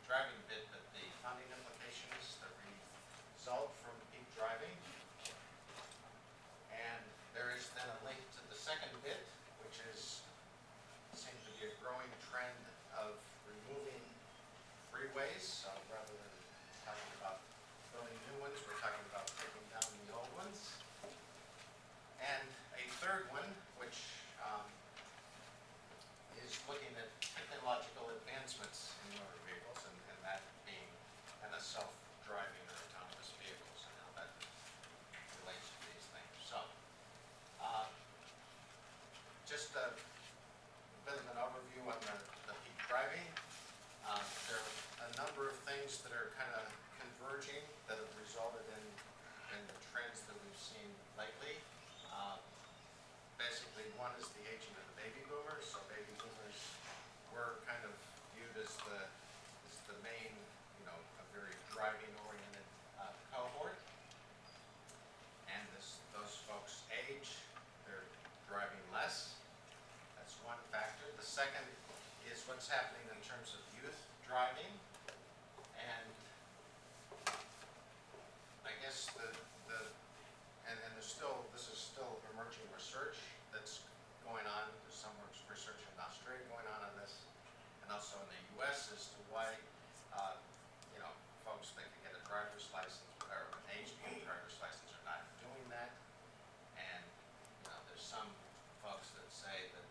driving bit, but the funding implications that result from peak driving. And there is then a link to the second bit, which seems to be a growing trend of removing freeways. So rather than talking about building new ones, we're talking about taking down the old ones. And a third one, which is looking at technological advancements in motor vehicles, and that being kind of self-driving or autonomous vehicles and how that relates to these things. So, just a bit of an overview on the peak driving. There are a number of things that are kind of converging that have resulted in the trends that we've seen lately. Basically, one is the aging of the baby boomers. So baby boomers were kind of viewed as the main, a very driving-oriented cohort. And as those folks age, they're driving less. That's one factor. The second is what's happening in terms of youth driving. And I guess and this is still emerging research that's going on. There's some research in Australia going on this, and also in the U.S. as to why, folks that can get a driver's license or an age-gain driver's license are not doing that. And there's some folks that say that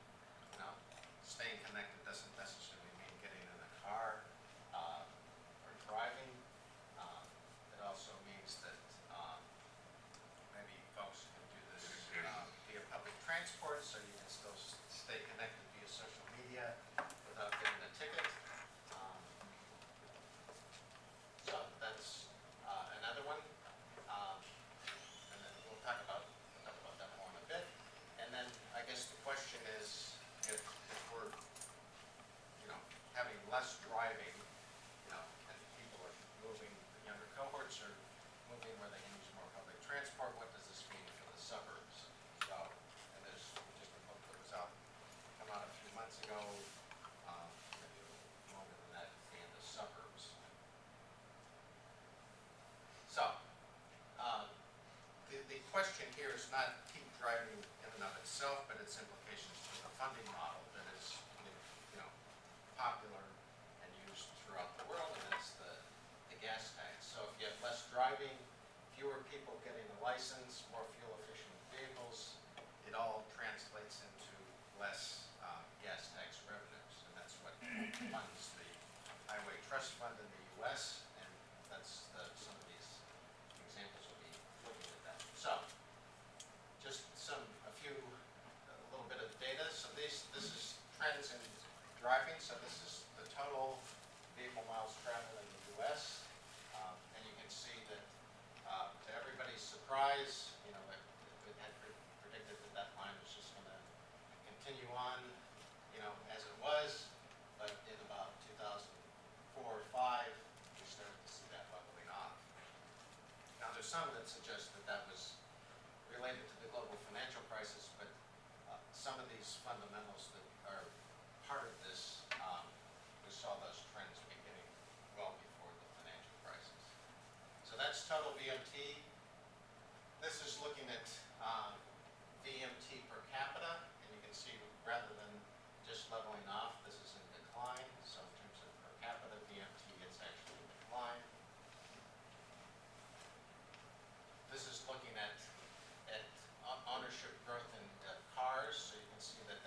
staying connected doesn't necessarily mean getting in a car or driving. It also means that maybe folks can do this via public transport, so you can still stay connected via social media without getting a ticket. So that's another one. And then we'll talk about that more in a bit. And then I guess the question is, if we're having less driving, and people are moving, the younger cohorts are moving where they can use more public transport, what does this mean for the suburbs? So, and there's just a book that was come out a few months ago, maybe a little longer than that, in the suburbs. So, the question here is not peak driving in and of itself, but its implications for the funding model that is, popular and used throughout the world, and that's the gas tax. So if you have less driving, fewer people getting a license, more fuel-efficient vehicles, it all translates into less gas tax revenues, and that's what funds the Highway Trust Fund in the U.S., and that's some of these examples will be looking at that. So, just a little bit of data. So this is trends in driving. So this is the total vehicle miles traveled in the U.S. And you can see that, to everybody's surprise, it had predicted that line was just going to continue on, as it was. But in about 2004 or 5, we started to see that leveling off. Now, there's some that suggest that was related to the global financial crisis, but some of these fundamentals that are part of this, we saw those trends beginning well before the financial crisis. So that's total VMT. This is looking at VMT per capita, and you can see rather than just leveling off, this is in decline. So in terms of per capita VMT, it's actually in decline. This is looking at ownership growth in cars, so you can see that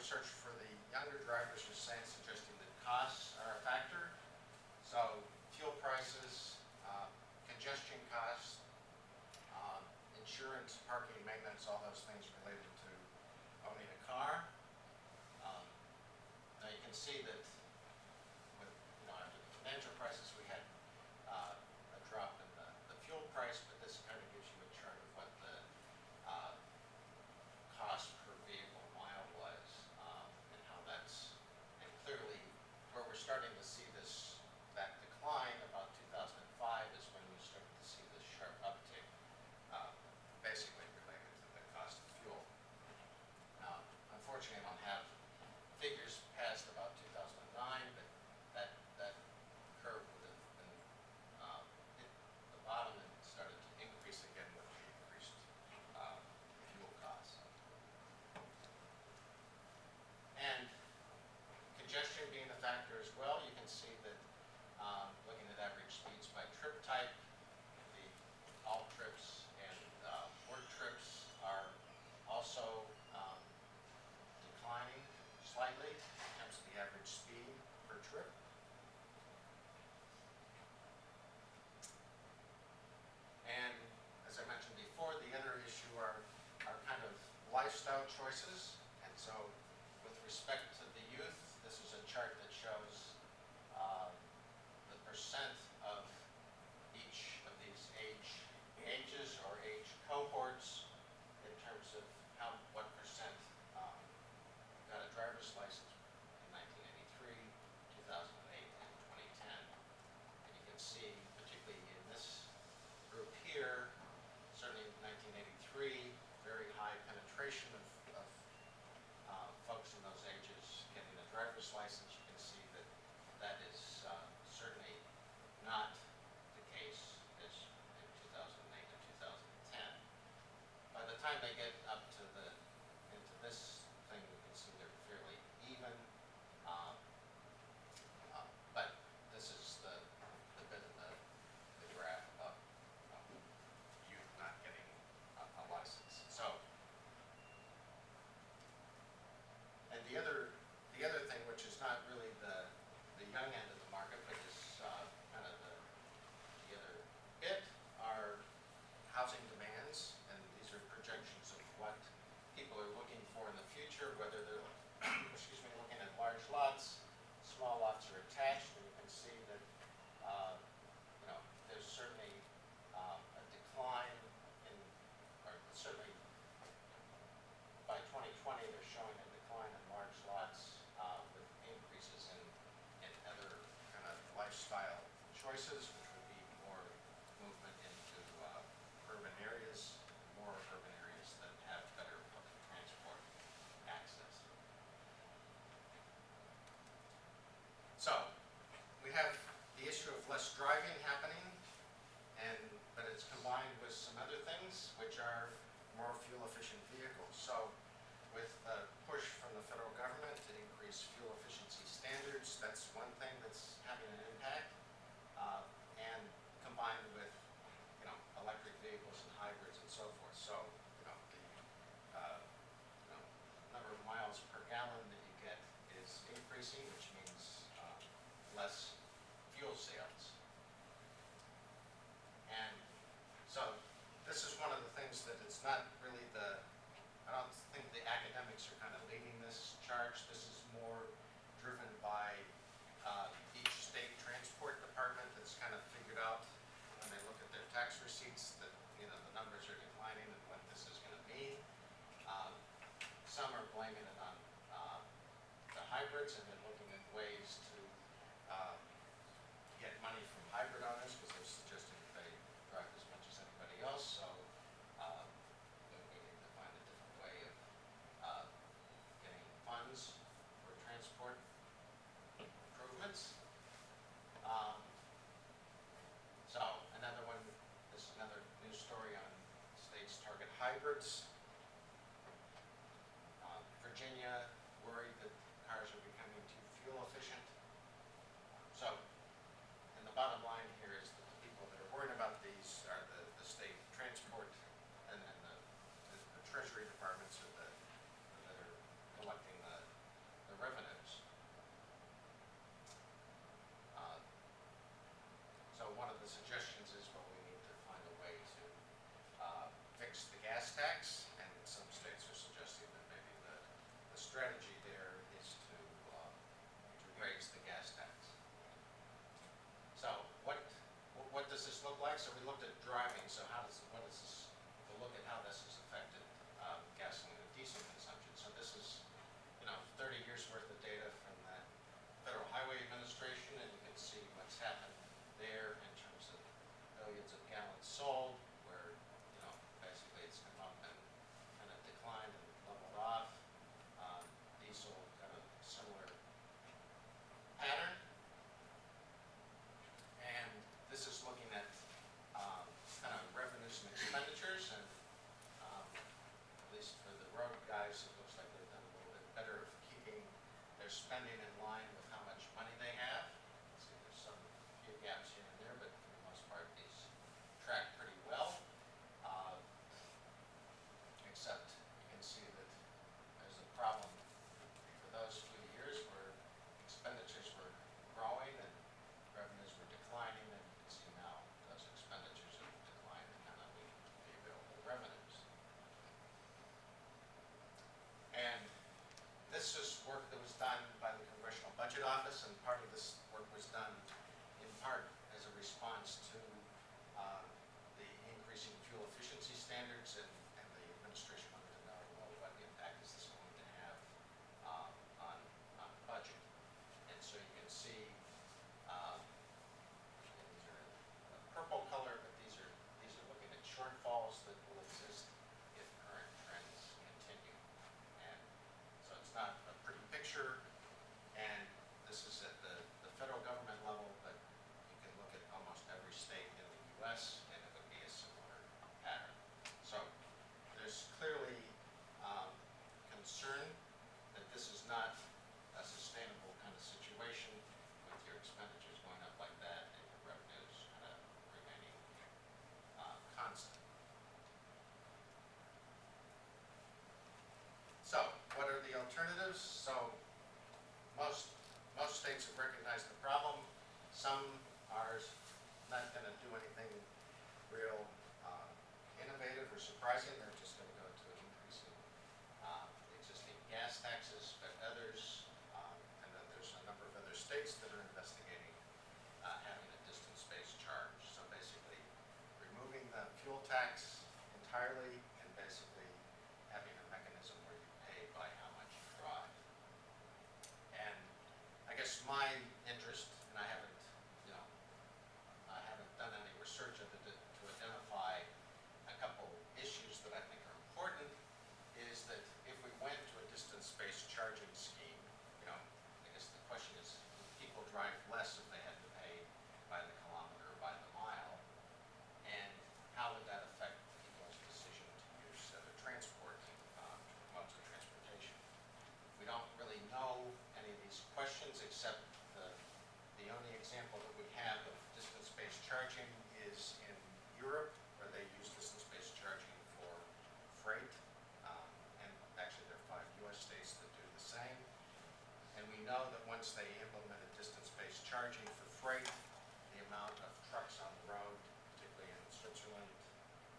research for the younger drivers was suggesting that costs are a factor. So fuel prices, congestion costs, insurance, parking, maintenance, all those things related to owning a car. Now you can see that with, after the financial crisis, we had a drop in the fuel price, but this kind of gives you a chart of what the cost per vehicle mile was, and how that's, and clearly where we're starting to see that decline about 2005 is when we started to see this sharp uptick, basically related to the cost of fuel. Now, unfortunately, I don't have figures past about 2009, but that curve would have been hit the bottom and started to increase again with the increased fuel costs. And congestion being a factor as well, you can see that looking at average speeds by trip type, the all trips and work trips are also declining slightly in terms of the average speed per trip. And as I mentioned before, the other issue are kind of lifestyle choices. And so with respect to the youth, this is a chart that shows the percent of each of these ages or age cohorts in terms of what percent got a driver's license in 1983, 2008, and 2010. And you can see, particularly in this group here, certainly in 1983, very high penetration of folks in those ages getting a driver's license. You can see that that is certainly not the case as in 2008 and 2010. By the time they get up to into this thing, we can see they're fairly even. But this is the bit of the graph of youth not getting a license. So, and the other thing, which is not really the young end of the market, but is kind of the other bit, are housing demands, and these are projections of what people are looking for in the future, whether they're looking at large lots, small lots are attached, and you can see that there's certainly a decline in, or certainly by 2020 they're showing a decline in large lots with increases in other kind of lifestyle choices, which would be more movement into urban areas, more urban areas that have better public transport access. So we have the issue of less driving happening, but it's combined with some other things, which are more fuel efficient vehicles. So with the push from the federal government to increase fuel efficiency standards, that's one thing that's having an impact, and combined with electric vehicles and hybrids and so forth. So the number of miles per gallon that you get is increasing, which means less fuel sales. And so this is one of the things that it's not really I don't think the academics are kind of leading this charge. This is more driven by each state transport department that's kind of figured out when they look at their tax receipts that the numbers are declining and what this is going to mean. Some are blaming it on the hybrids, and they're looking at ways to get money from hybrid owners because they're suggesting that they drive as much as anybody else. So we need to find a different way of getting funds for transport improvements. So another one, this is another news story on states target hybrids. Virginia worried that cars are becoming too fuel efficient. they're spending in line with how much money they have. See, there's some few gaps here and there, but for the most part, these track pretty well. Except you can see that there's a problem for those few years where expenditures were growing and revenues were declining, and you can see now those expenditures have declined and kind of the available revenues. And this is work that was done by the Congressional Budget Office, and part of this work was done in part as a response to the increasing fuel efficiency standards, and the administration wanted to know, well, what impact is this going to have on the budget. And so you can see these are a purple color, but these are looking at shortfalls that will exist if current trends continue. And so it's not a pretty picture, and this is at the federal government level, but you can look at almost every state in the U.S. and it would be a similar pattern. So there's clearly concern that this is not a sustainable kind of situation with your expenditures going up like that and your revenues kind of remaining constant. So what are the alternatives? So most states have recognized the problem. Some are not going to do anything real innovative or surprising. They're just going to go to increasing existing gas taxes, but others, and then there's a number of other states that are investigating having a distance-based charge. So basically removing the fuel tax entirely and basically having a mechanism where you pay by how much you drive. And I guess my interest, and I haven't done any research of it to identify a couple issues that I think are important, is that if we went to a distance-based charging scheme, I guess the question is, would people drive less if they had to pay by the kilometer or by the mile? And how would that affect people's decision to use other transport, modes of transportation? We don't really know any of these questions, except the only example that we have of distance-based charging is in Europe, where they use distance-based charging for freight. And actually there are 5 U.S. states that do the same. And we know that once they implemented distance-based charging for freight, the amount of trucks on the road, particularly in Switzerland,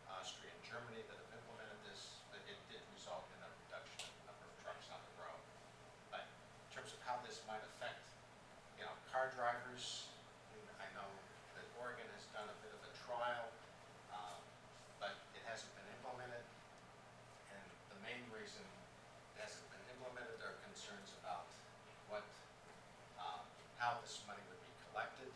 Austria, and Germany that have implemented this, that it did result in a reduction in the number of trucks on the road. But in terms of how this might affect car drivers, I know that Oregon has done a bit of a trial, but it hasn't been implemented. And the main reason it hasn't been implemented are concerns about how this money would be collected.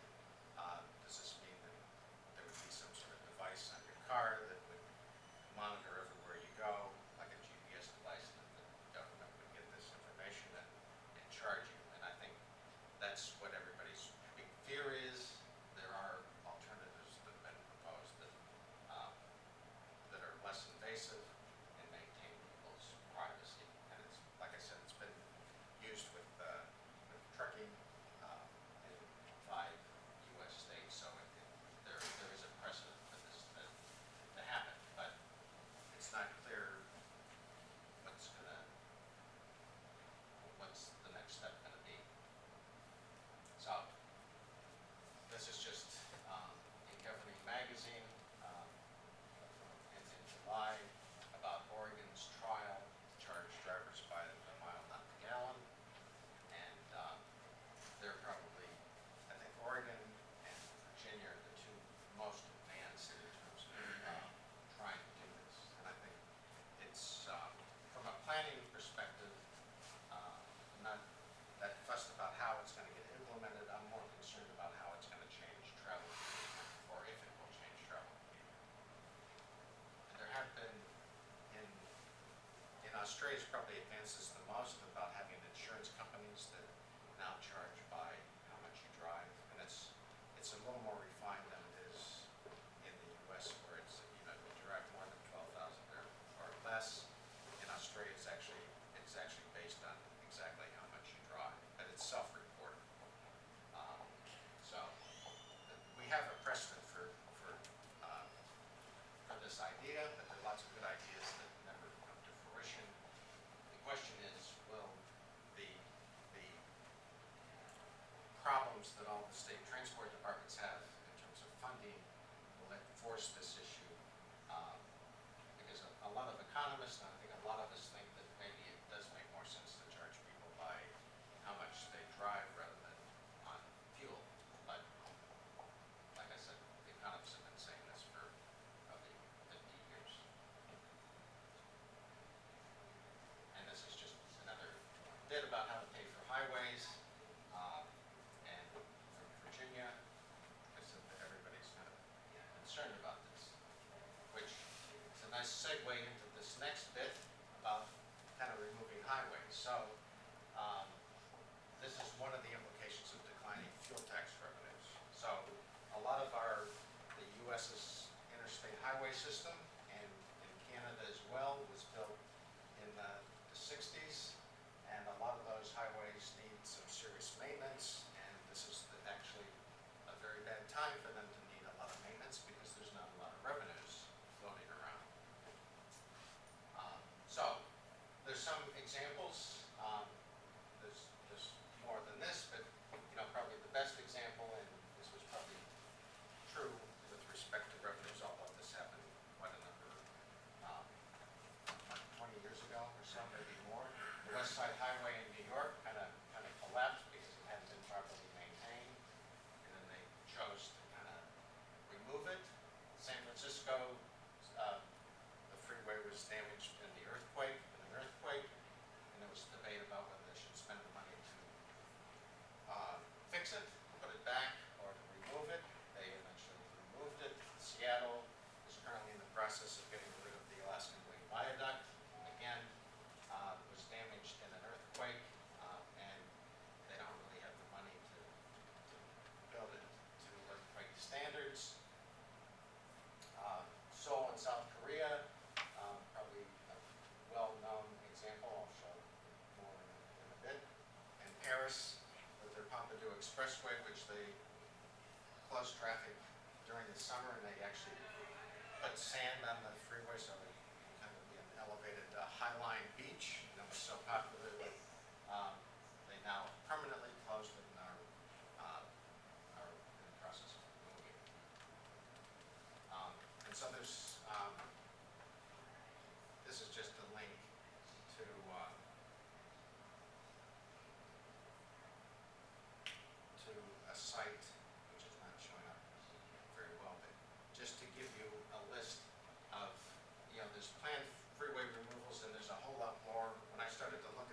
the state transport departments have in terms of funding will enforce this issue. Um, because a lot of economists, and I think a lot of us think that maybe it does make more sense to charge people by how much they drive rather than on fuel. But like I said, the economists have been saying this for probably 50 years. And this is just another bit about how to pay for highways. And from Virginia, I said that everybody's kind of concerned about this, which is a nice segue into this next bit about kind of removing highways. So this is one of the implications of declining fuel tax revenues. So a lot of the U.S.'s interstate highway system, and in Canada as well, was built in the 60s, and a lot of those highways need some serious maintenance, and this is actually a very bad time for them to need a lot of maintenance because there's not a lot of revenues floating around. So there's some examples. There's more than this, but probably the best example, and this was probably true with respect to revenues, although this happened quite a number, 20 years ago or so, maybe more. The West Side Highway in New York kind of collapsed because it hadn't been properly maintained, and then they chose to kind of remove it. San Francisco, the freeway was damaged in an earthquake, and there was debate about whether they should spend the money to fix it, put it back, or to remove it. They eventually removed it. Seattle is currently in the process of getting rid of the Alaskan Wing Viaduct. Again, was damaged in an earthquake, and they don't really have the money to build it to earthquake standards. Seoul in South Korea, probably a well-known example. I'll show more in a bit. And Paris, with their Pompidou Expressway, which they closed traffic during the summer, and they actually put sand on the freeway so it can kind of be an elevated Highline beach, and it was so popular that they now permanently closed it and are in the process of moving. And so there's, this is just a link to a site which is not showing up very well, but just to give you a list of, there's planned freeway removals, and there's a whole lot more. When I started to look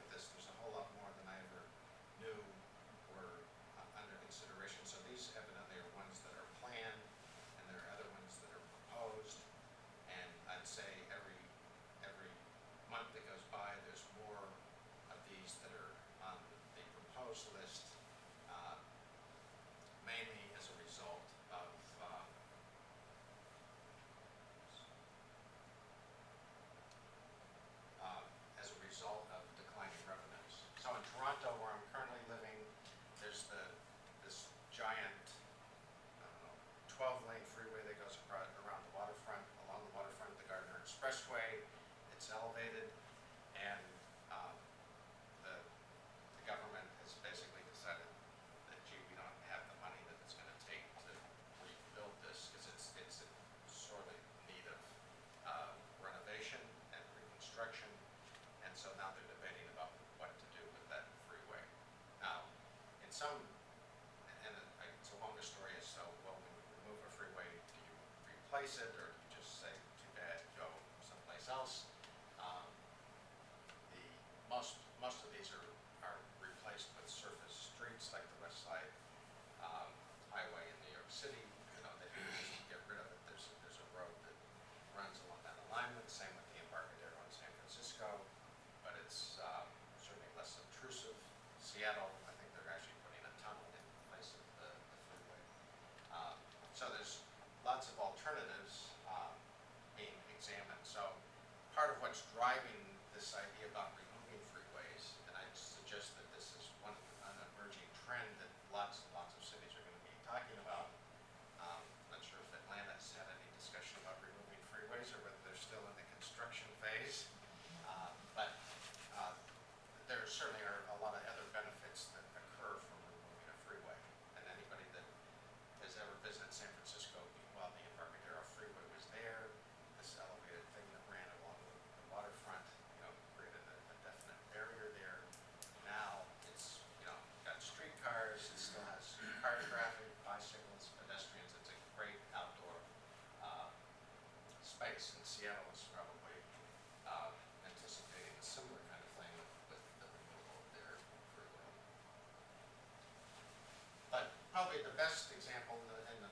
probably the best example and the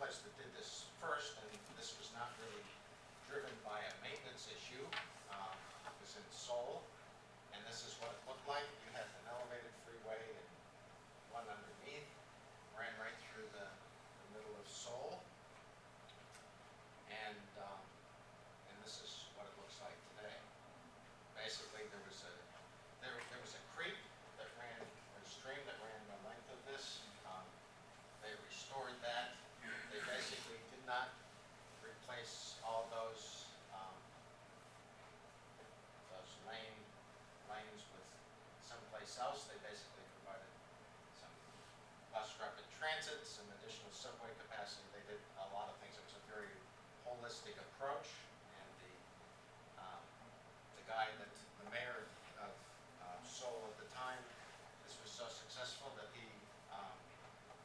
place that did this first, and this was not really driven by a maintenance issue, was in Seoul, and this is what it looked like. You had an elevated freeway and one underneath, ran right through the middle of Seoul, and this is what it looks like today. Basically, there was a creek that ran, or a stream that ran the length of this. They restored that. They basically did not replace all those lanes with someplace else. They basically provided some bus rapid transit, some additional subway capacity. They did a lot of things. It was a very holistic approach, and the guy that the mayor of Seoul at the time, this was so successful that he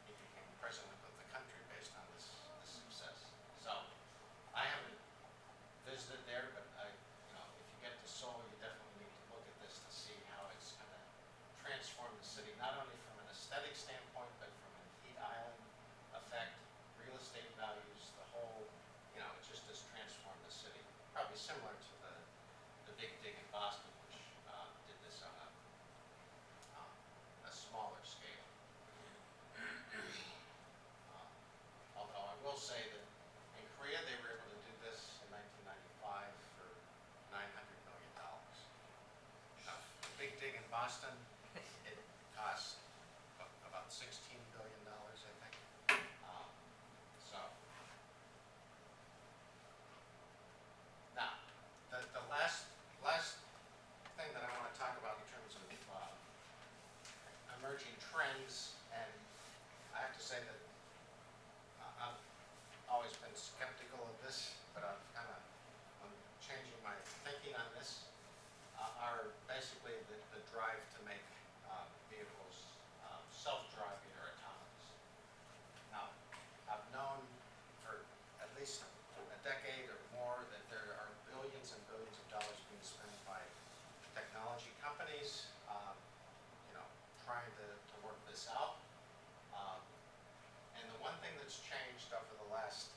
became president of the country based on this success. So I haven't visited there, but if you get to Seoul, you definitely need to look at this to see how it's going to transform the city, not only from an aesthetic standpoint, but from an heat island effect, real estate values, the whole, it just has transformed the city. Probably similar to the Big Dig in Boston, which did this on a smaller scale. Although I will say that in Korea, they were able to do this in 1995 for $900 million. The Big Dig in Boston, it cost about $16 billion, I think. So now, the last thing that I want to talk about in terms of emerging trends, and I have to say that I've always been skeptical of this, but I'm changing my thinking on this, are basically the drive to make vehicles self-driving or autonomous. Now, I've known for at least a decade or more that there are billions and billions of dollars being spent by technology companies, trying to work this out. And the one thing that's changed over the last,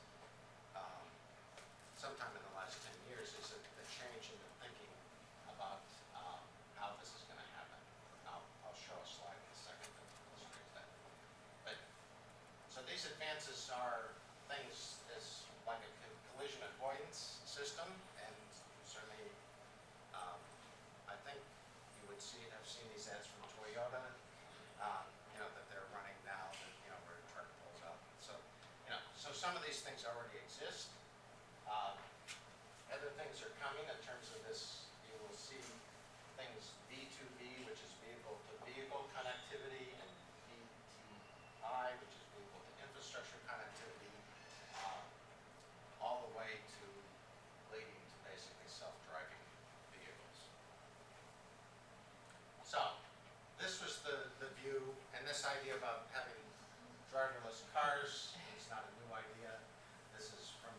sometime in the last 10 years, is the change in the thinking about how this is going to happen. I'll show a slide in a second that illustrates that. But so these advances are things as like a collision avoidance system, and certainly I think you would have seen these ads from Toyota, that they're running now, that, where a truck pulls out. So some of these things already exist. Other things are coming in terms of this. You will see things V2V, which is vehicle-to-vehicle connectivity, and VTI, which is vehicle-to-infrastructure connectivity, all the way to leading to basically self-driving vehicles. So this was the view, and this idea about having driverless cars is not a new idea. This is from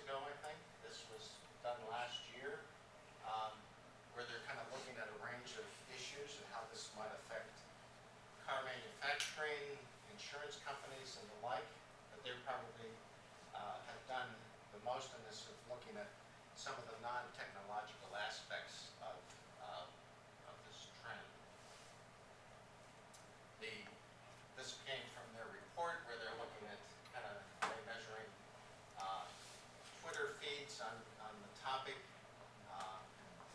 ago, I think. This was done last year, where they're kind of looking at a range of issues and how this might affect car manufacturing, insurance companies, and the like. But they probably have done the most in this of looking at some of the non-technological aspects of this trend. This came from their report where they're looking at kind of measuring Twitter feeds on the topic.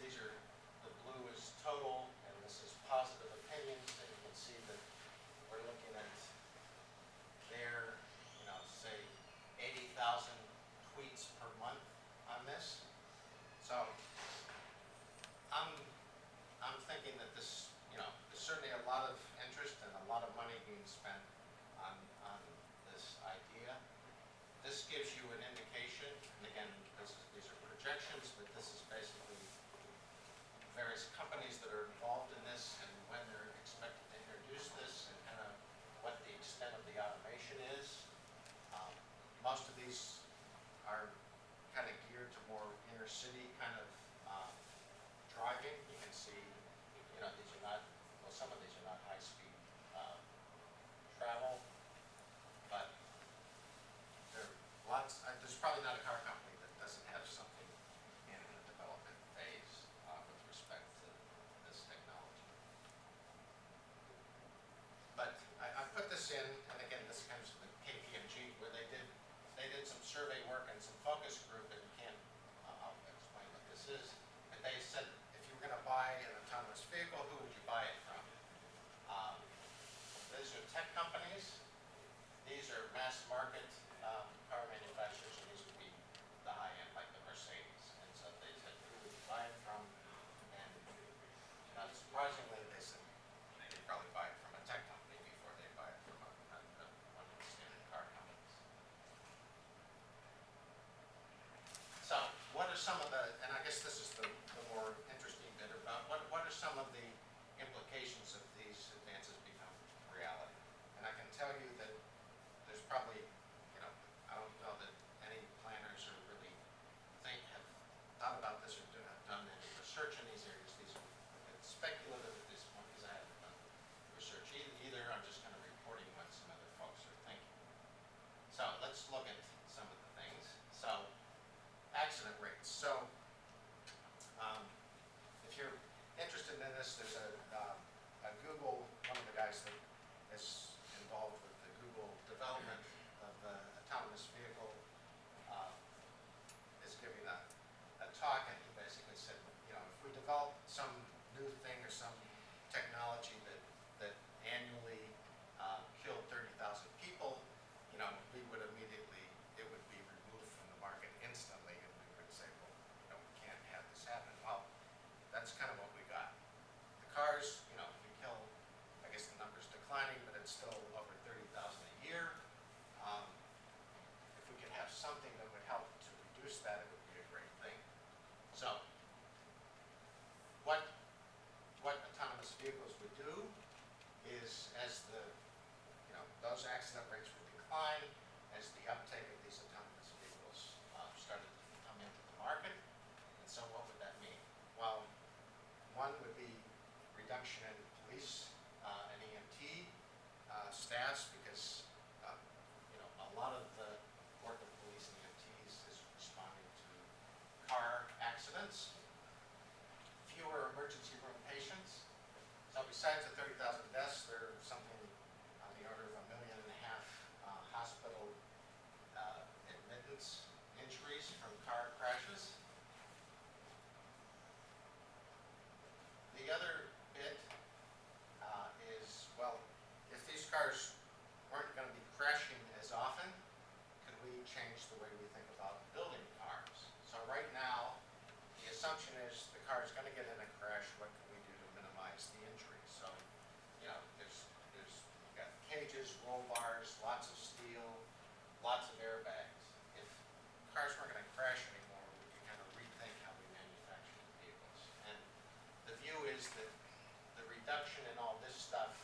These are, the blue is total and this is positive opinions, and you can see that we're looking at their, say 80,000 tweets per month on this. So I'm thinking that this, there's certainly a lot of interest and a lot of money being spent on this idea. This gives you an indication, and again, these are projections, but this is basically various companies that are involved in this and when they're expected to introduce this and kind of what the extent of the automation is. Most of these are kind of geared to more inner city kind of driving. You can see, these are not, well, some of these are not high speed travel, but there are lots, there's probably not a car company that doesn't have something in the development phase with respect to this technology. But I put this in, and again, this comes from the KPMG, where they did some survey work and some focus group, and I'll explain what this is. And they said, if you were going to buy an autonomous vehicle, who would you buy it from? These are tech companies. These are mass market car manufacturers, and these would be the high end, like the Mercedes. And so they said, who would you buy it from? And not surprisingly, they said they'd probably buy it from a tech company before they buy it from one of the standard car companies. So what are some of the, and I guess this is the more interesting bit about, what are some of the implications of these advances become reality? And I can tell you that there's probably, I don't know that any planners or really have thought about this or have done any research in these areas. These are speculative at this point because I haven't done research either. I'm just kind of reporting what some other folks are thinking. So let's look at some of the things. So accident rates. So if you're interested in this, there's a Google, one of the guys that is involved with the Google development of the autonomous vehicle is giving a talk, and he basically said, if we develop some new thing or some technology that annually killed 30,000 people, we would immediately, it would be removed from the market instantly, and we would say, well, we can't have this happen. Well, that's kind of what we got. The cars, we kill, I guess the number's declining, but it's still over 30,000 a year. If we could have something that would help to reduce that, it would be a great thing. So, what autonomous vehicles would do is, as those accident rates would decline, as the uptake of these autonomous vehicles started to come into the market. And so what would that mean? Well, one would be reduction in police and EMT staffs, because a lot of the work of police and EMTs is responding to car accidents. Fewer emergency room patients. So besides the 30,000 deaths, there are something on the order of 1.5 million hospital admittance injuries from car crashes. The other bit is, well, if these cars weren't going to be crashing as often, could we change the way we think about building cars? So right now, the assumption is the car is going to get in a crash. What can we do to minimize the injury? So, you've got cages, roll bars, lots of steel, lots of airbags. If cars weren't going to crash anymore, we could kind of rethink how we manufacture the vehicles. And the view is that the reduction in all this stuff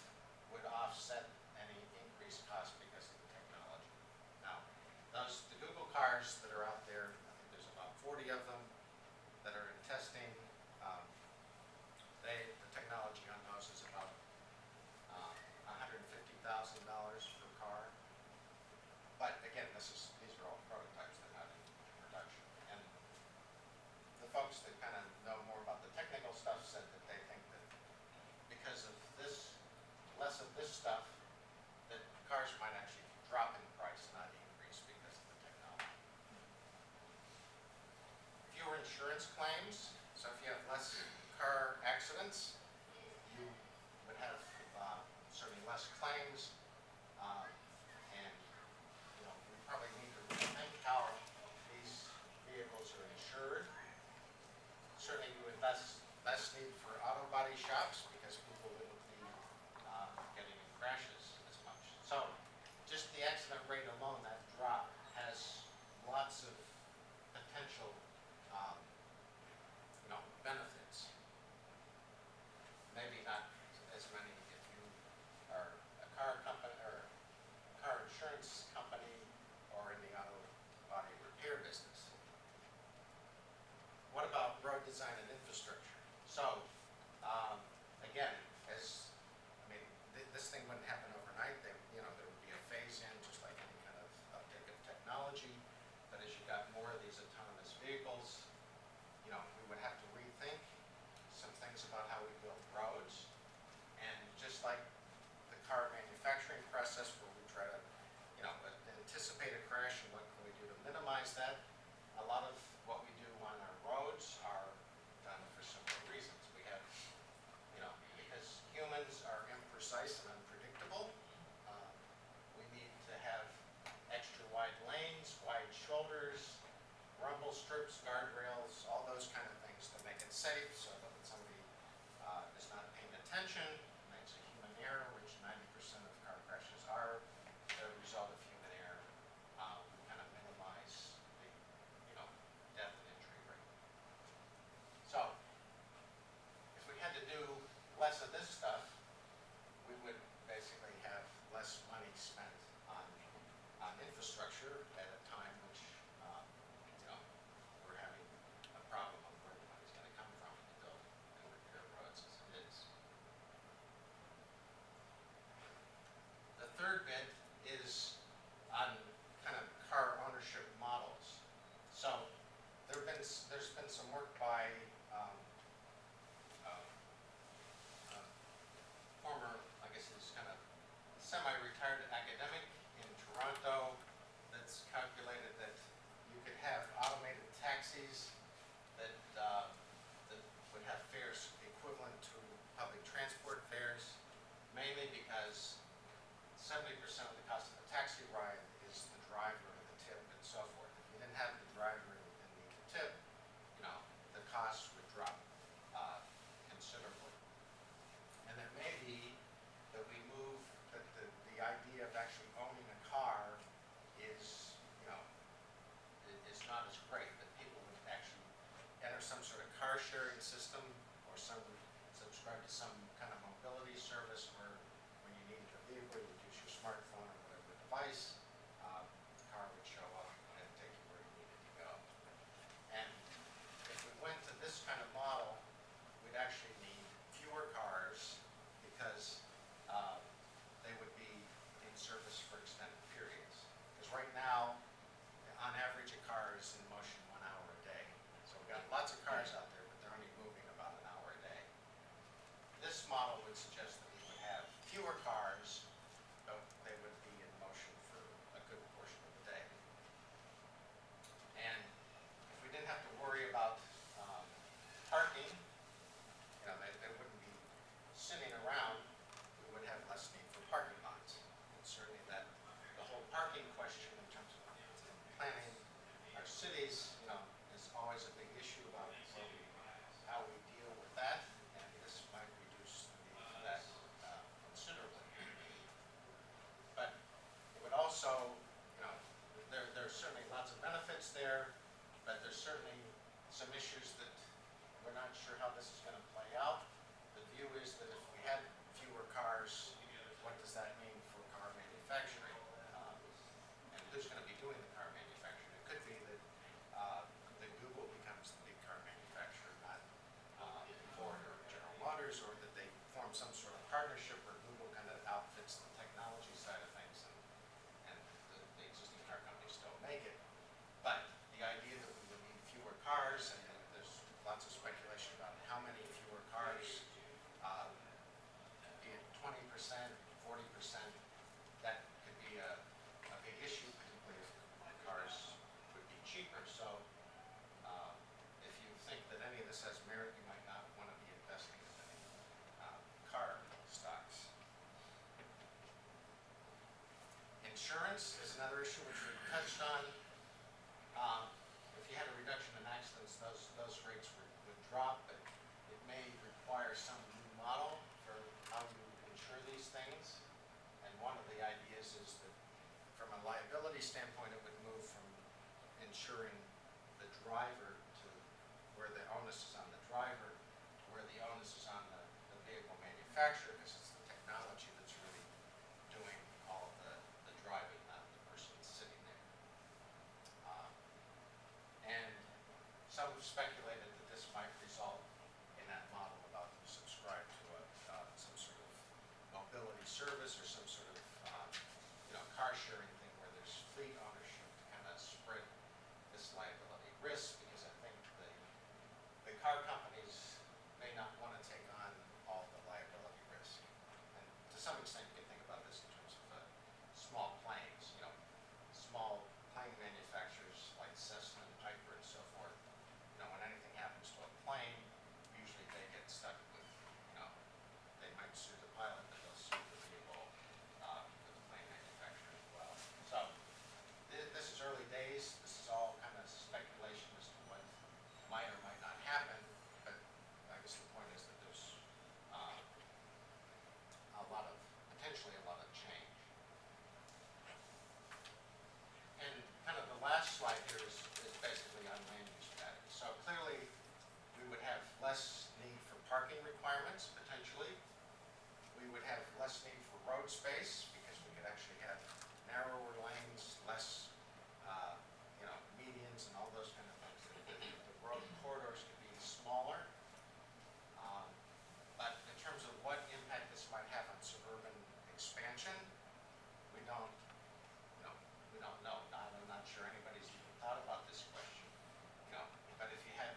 would offset any increased cost because of the technology. Now, the Google cars that are out there, I think other issue which we touched on, if you had a reduction in accidents, those rates would drop, but it may require some new model for how you insure these things. And one of the ideas is that from a liability standpoint, it would move from insuring the driver to where the onus is on the driver, to where the onus is on the vehicle manufacturer, because it's the technology that's really doing all of the driving, not the person sitting there. And some have speculated that this might result in that model about you subscribe to some sort of mobility service or some sort of car sharing thing where there's fleet ownership to kind of spread this liability risk, because I think the car companies may not want to take on all the liability risk. And to some extent, you can think about this in terms of small planes, small plane manufacturers like Cessna and Piper and so forth. When anything happens to a plane, usually they get stuck with, they might sue the pilot, but they'll sue the vehicle for the plane manufacturer as well. So this is early days. This is all kind of speculation as to what might or might not happen. But I guess the point is that there's potentially a lot of change. And kind of the last slide here is basically on land use patterns. So clearly, we would have less need for parking requirements, potentially. We would have less need for road space, because we could actually have narrower lanes, less, medians and all those kind of things. The road corridors could be smaller. But in terms of what impact this might have on suburban expansion, we don't know. I'm not sure anybody's even thought about this question. But if you had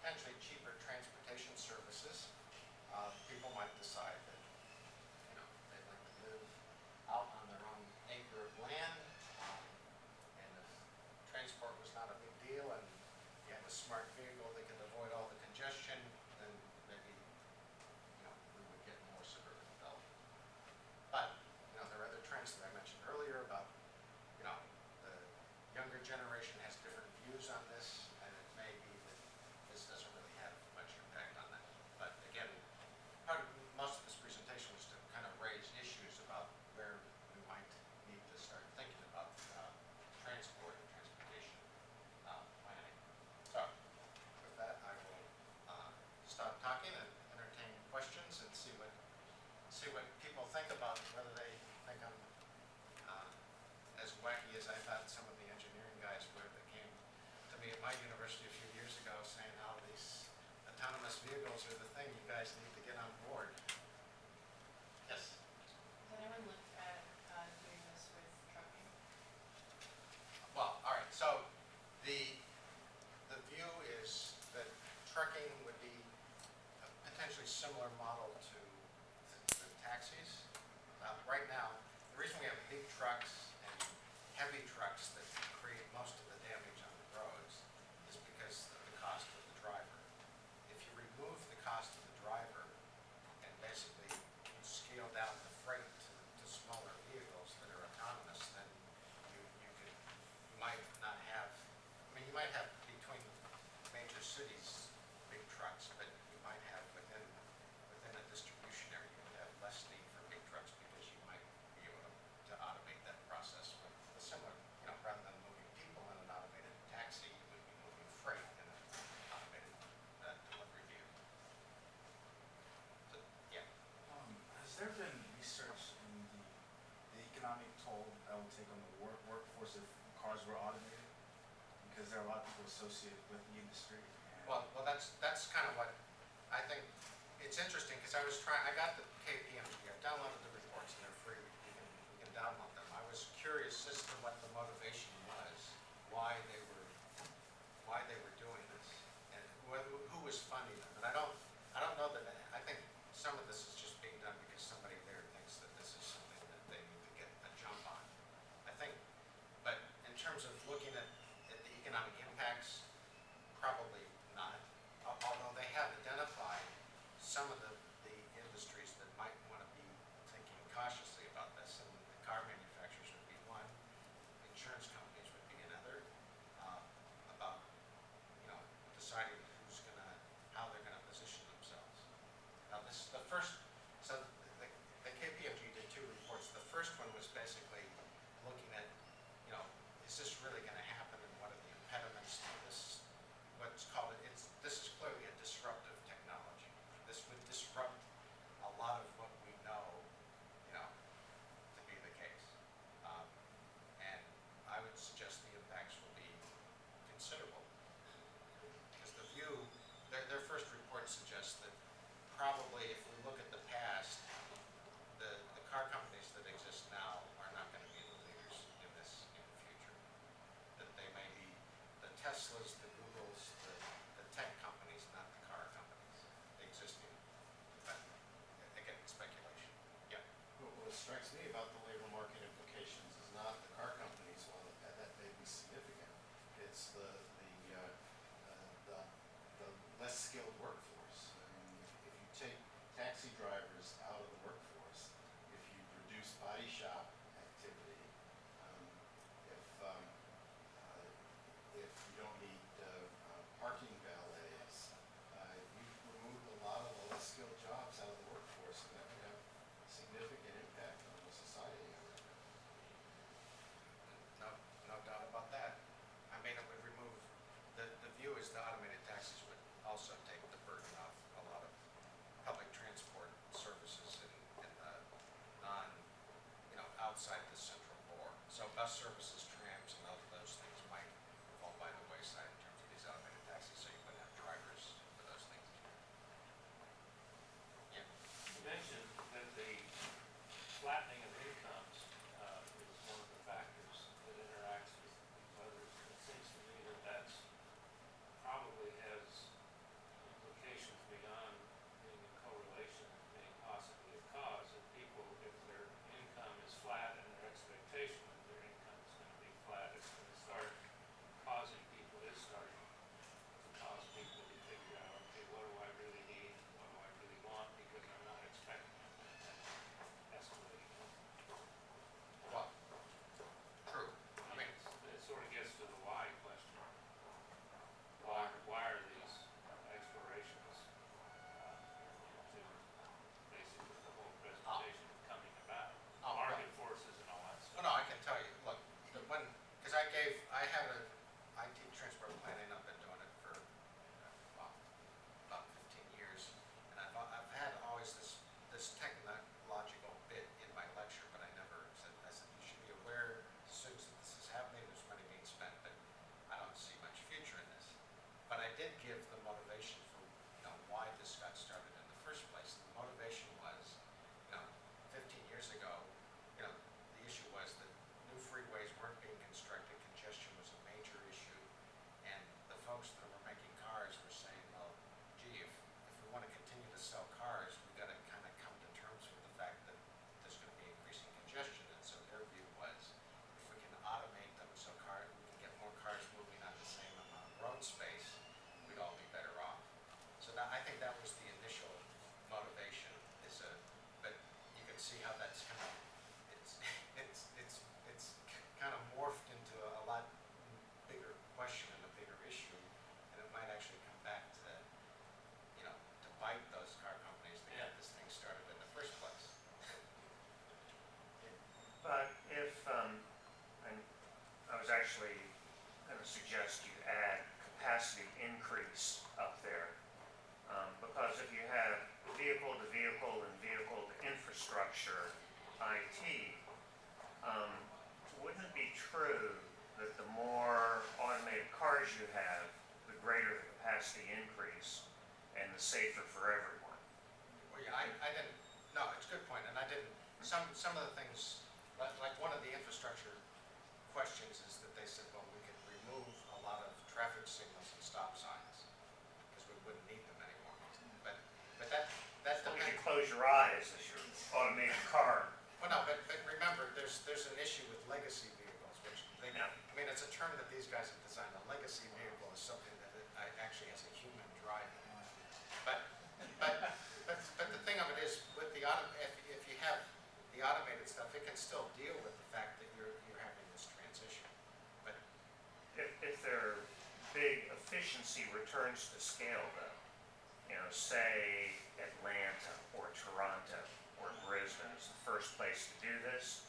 potentially cheaper transportation services, people might decide that they'd like to live out on their own acre of land, and if transport was not a big deal and you had a smart vehicle that could avoid all the congestion, then maybe we would get more suburban development. But there are other trends that I mentioned earlier about the younger generation has different views on this, and it may be that this doesn't really have much impact on that. But again, most of this presentation was to kind of raise issues about where we might need to start thinking about transport and transportation planning. So with that, I will stop talking and entertain questions and see what people think about it, whether they think I'm as wacky as I thought some of the engineering guys were that came to me at my university a few years ago saying how these autonomous vehicles are the thing you guys need to get on board. Yes? Has anyone looked at doing this with trucking? Well, all right. So the view is that trucking would be a potentially similar model to the taxis. Right now, the reason we have big trucks and heavy trucks that create most of the damage on the roads is because of the cost of the driver. If you remove the cost of the driver and basically you scale down the freight to smaller vehicles that are autonomous, then you might not have, you might have between major cities big trucks, but you might have within a distribution area, you would have less need for big trucks because you might be able to automate that process with a similar, rather than moving people in an automated taxi, you would be moving freight in an automated delivery vehicle. So, yeah. Has there been research in the economic toll that would take on the workforce if cars were automated? Because there are a lot of people associated with the industry. Well, that's kind of what I think. It's interesting because I got the KPMG. I've downloaded the reports and they're free. We can download them. I was curious as to what the motivation was, why they were doing this, and who was funding them. And I don't know that. I think some of this is just being done because somebody there thinks that this is something that they need to get a jump on. I think, but in terms of looking at the economic impacts, probably not. Although they have identified some of the industries that might want to be thinking cautiously about this, and the car manufacturers would be one. Fundamentally, if we look at the past, the car companies that exist now are not gonna be the leaders in this in the future. That they may be the Teslas, the Googles, the tech companies, not the car companies, existing. But again, speculation. Yeah. What strikes me about the labor market implications is not the car companies, while that may be significant. It's the less skilled workforce. I mean, if you take taxi drivers out of the workforce, if you reduce body shop activity, if you don't need parking valets, you've removed a lot of the less skilled jobs out of the workforce, and that would have significant impact on the society. No, no doubt about that. I mean, it would remove, the view is the automated taxis would also take the burden off a lot of public transport services in the non, outside the central core. So bus services, trams, and all of those things might fall by the wayside in terms of these automated taxis, so you wouldn't have drivers for those things. Yeah. You mentioned that the flattening of incomes is one of the factors that interacts with these others. It seems to me that that's probably has implications beyond being a correlation, being possibly a cause. That people, if their income is flat and their expectation of their income is going to be flat, it's going to start causing people, starting to cause people to figure out, okay, what do I really need? What do I really want? Because I'm not expecting that escalating. Well, true. I mean, It sort of gets to the why question. Why are these explorations into basically the whole presentation coming about? Oh, Market forces and all that stuff. well, no, I can tell you, look, because I have a IT transport planning, I've been doing it for, well, about 15 years, and I've had always this technological bit in my lecture, but I said, you should be aware as soon as this is happening, there's money being spent, but I don't see much future in this. But I did give the motivation for, why this got started in the first place. The motivation was, 15 years ago, the issue was that new freeways weren't being constructed, congestion was a major issue, and the folks that were making cars were saying, well, gee, if we want to continue to sell cars, we've got to kind of come to terms with the fact that there's going to be increasing congestion. And so their view was, if we can automate them so we can get more cars moving on the same amount of road space, we'd all be better off. So I think that was the initial motivation. But you can see how that's kind of it's kind of morphed into a lot bigger question and a bigger issue, and it might actually come back to to bite those car companies that got this thing started in the first place. But if, and I was actually going to suggest you add capacity increase up there, because if you have vehicle to vehicle and vehicle to infrastructure IT, wouldn't it be true that the more automated cars you have, the greater the capacity increase and the safer for everyone? Well, yeah, I didn't, no, it's a good point, and I didn't, some of the things, like one of the infrastructure questions is that they said, well, we could remove a lot of traffic signals and stop signs, because we wouldn't need them anymore. But that So you depends. can close your eyes as your automated car. Well, no, but remember, there's an issue with legacy vehicles, which Yeah. I mean, it's a term that these guys have designed. A legacy vehicle is something that actually has a human driver. But the thing of it is, with if you have the automated stuff, it can still deal with the fact that you're having this transition. But If there are big efficiency returns to scale though, say Atlanta or Toronto or Brisbane is the first place to do this,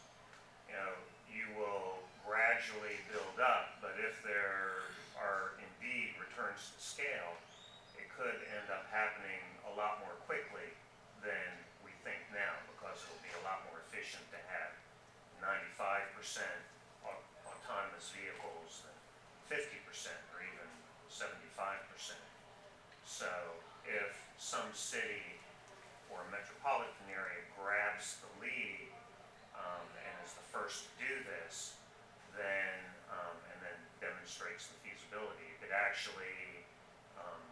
you will gradually build up, but if there are indeed returns to scale, it could end up happening a lot more quickly than we think now, because it'll be a lot more efficient to have 95% autonomous vehicles than 50% or even 75%. So if some city actually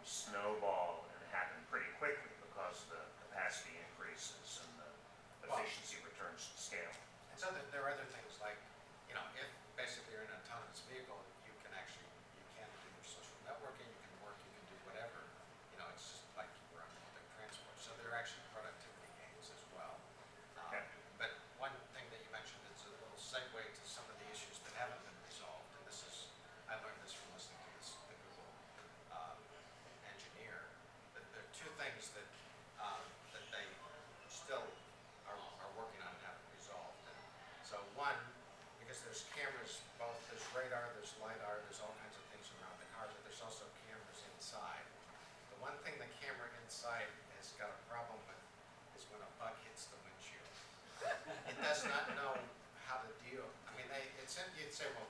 snowball and happen pretty quickly because of the capacity increases and the Well- efficiency returns to scale. And so there are other things like, you know, if basically you're in an autonomous vehicle, you can do your social networking, you can work, you can do whatever. You know, it's just like you were on public transport. So there are actually productivity gains as well. Okay. But one thing that you mentioned is a little segue to some of the issues that haven't been resolved. And this is, I learned this from listening to the Google engineer. That there are two things that they still are working on and haven't resolved. And so one, because there's cameras, both there's radar, there's LiDAR, there's all kinds of things around the car, but there's also cameras inside. The one thing the camera inside has got a problem with is when a bug hits the windshield. It does not know how to deal. I mean, you'd say, well,